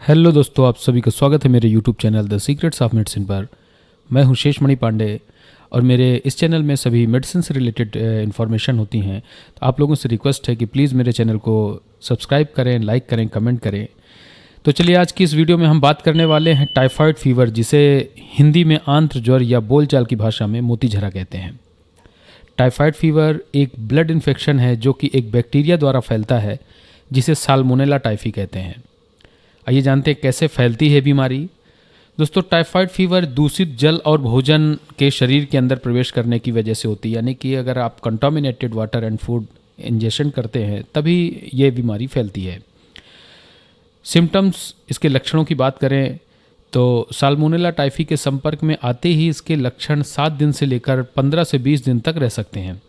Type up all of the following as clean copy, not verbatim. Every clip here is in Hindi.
हेलो दोस्तों, आप सभी का स्वागत है मेरे YouTube channel the secrets of medicine पर। मैं हूं शेषमणि पांडे और मेरे इस चैनल में सभी मेडिसिन से रिलेटेड इन्फॉर्मेशन होती हैं। तो आप लोगों से रिक्वेस्ट है कि प्लीज़ मेरे चैनल को सब्सक्राइब करें, लाइक करें, कमेंट करें। तो चलिए, आज की इस वीडियो में हम बात करने वाले हैं टाइफाइड फीवर, जिसे हिंदी में आंत्र ज्वर या बोलचाल की भाषा में मोतीझरा कहते हैं। टाइफाइड फीवर एक ब्लड इन्फेक्शन है जो कि एक बैक्टीरिया द्वारा फैलता है, जिसे साल्मोनेला टाइफी कहते हैं। आइए जानते हैं कैसे फैलती है बीमारी। दोस्तों, टाइफाइड फीवर दूषित जल और भोजन के शरीर के अंदर प्रवेश करने की वजह से होती है, यानी कि अगर आप contaminated water and food injection करते हैं तभी ये बीमारी फैलती है। सिम्टम्स, इसके लक्षणों की बात करें तो साल्मोनेला टाइफी के संपर्क में आते ही इसके लक्षण 7 दिन से लेकर 15 से 20 दिन तक रह सकते हैं,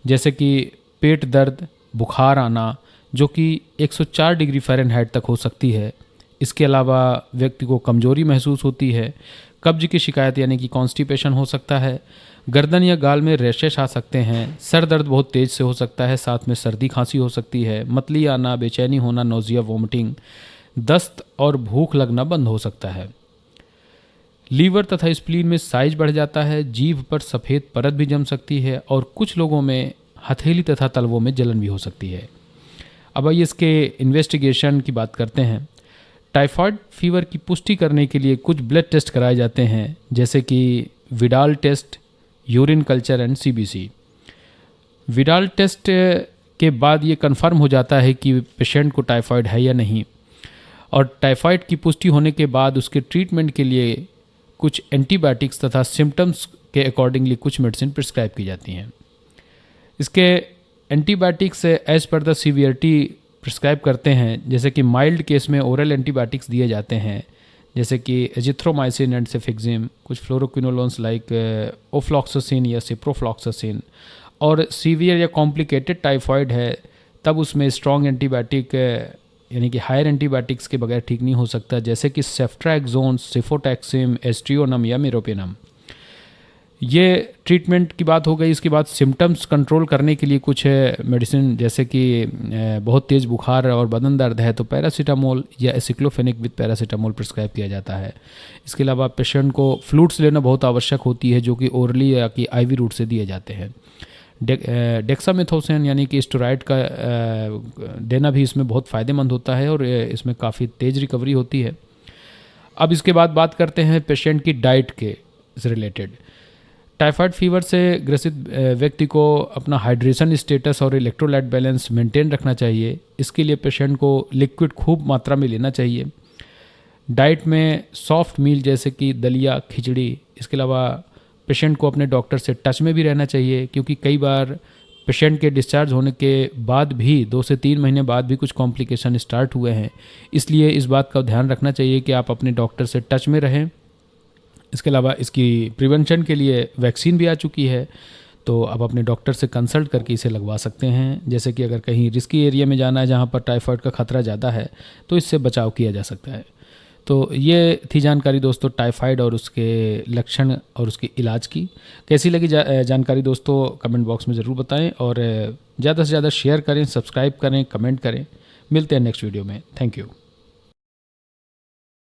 जैसे कि पेट दर्द, बुखार आना जो कि 104 डिग्री फ़ारेनहाइट तक हो सकती है। इसके अलावा व्यक्ति को कमजोरी महसूस होती है, कब्ज की शिकायत यानी कि कॉन्स्टिपेशन हो सकता है, गर्दन या गाल में रैशेस आ सकते हैं, सर दर्द बहुत तेज़ से हो सकता है, साथ में सर्दी खांसी हो सकती है, मतली आना, बेचैनी होना, नोजिया, वोमिटिंग, दस्त और भूख लगना बंद हो सकता है। लीवर तथा स्प्लीन में साइज बढ़ जाता है, जीभ पर सफ़ेद परत भी जम सकती है और कुछ लोगों में हथेली तथा तलवों में जलन भी हो सकती है। अब आइए इसके इन्वेस्टिगेशन की बात करते हैं। टाइफाइड फीवर की पुष्टि करने के लिए कुछ ब्लड टेस्ट कराए जाते हैं, जैसे कि Widal test, urine culture and CBC. Widal test के बाद ये कंफर्म हो जाता है कि पेशेंट को टाइफाइड है या नहीं, और टाइफाइड की पुष्टि होने के बाद उसके ट्रीटमेंट के लिए कुछ एंटीबायोटिक्स तथा सिम्टम्स के अकॉर्डिंगली कुछ मेडिसिन प्रिस्क्राइब की जाती हैं। इसके antibiotics as per the severity prescribe करते हैं, जैसे कि माइल्ड केस में ओरल एंटीबायोटिक्स दिए जाते हैं, जैसे कि एजिथ्रोमाइसिन एंड सेफेक्सिम, कुछ फ्लोरोक्विनोलोन्स लाइक ओफ्लॉक्सासिन या सिप्रोफ्लॉक्सासिन। और सीवियर या कॉम्प्लिकेटेड टाइफाइड है तब उसमें स्ट्रॉन्ग एंटीबायोटिक यानी कि हायर एंटीबायोटिक्स के बगैर ठीक नहीं हो सकता, जैसे कि सेफ्ट्रैक्सोन, सिफोटैक्सिम, एस्ट्रियोनम या मिरोपेनम। ये ट्रीटमेंट की बात हो गई। इसके बाद सिम्टम्स कंट्रोल करने के लिए कुछ मेडिसिन, जैसे कि बहुत तेज़ बुखार और बदन दर्द है तो पैरासीटामोल या एसिक्लोफेनिक विद पैरासीटामोल प्रिस्क्राइब किया जाता है। इसके अलावा पेशेंट को फ्लूइड्स लेना बहुत आवश्यक होती है, जो कि ओरली या कि आईवी रूट से दिए जाते हैं। डेक्सामेथोसन यानी कि स्टेरॉइड का देना भी इसमें बहुत फ़ायदेमंद होता है और इसमें काफ़ी तेज़ रिकवरी होती है। अब इसके बाद बात करते हैं पेशेंट की डाइट के रिलेटेड। टाइफाइड फीवर से ग्रसित व्यक्ति को अपना हाइड्रेशन स्टेटस और इलेक्ट्रोलाइट बैलेंस मेंटेन रखना चाहिए। इसके लिए पेशेंट को लिक्विड खूब मात्रा में लेना चाहिए। डाइट में सॉफ्ट मील जैसे कि दलिया, खिचड़ी। इसके अलावा पेशेंट को अपने डॉक्टर से टच में भी रहना चाहिए, क्योंकि कई बार पेशेंट के डिस्चार्ज होने के बाद भी 2 से 3 महीने बाद भी कुछ कॉम्प्लिकेशन स्टार्ट हुए हैं। इसलिए इस बात का ध्यान रखना चाहिए कि आप अपने डॉक्टर से टच में रहें। इसके अलावा इसकी प्रिवेंशन के लिए वैक्सीन भी आ चुकी है, तो आप अपने डॉक्टर से कंसल्ट करके इसे लगवा सकते हैं। जैसे कि अगर कहीं रिस्की एरिया में जाना है जहाँ पर टाइफाइड का खतरा ज़्यादा है तो इससे बचाव किया जा सकता है। तो ये थी जानकारी दोस्तों टाइफाइड और उसके लक्षण और उसके इलाज की। कैसी लगी जानकारी दोस्तों, कमेंट बॉक्स में ज़रूर बताएं और ज़्यादा से ज़्यादा शेयर करें, सब्सक्राइब करें, कमेंट करें। मिलते हैं नेक्स्ट वीडियो में। Thank you.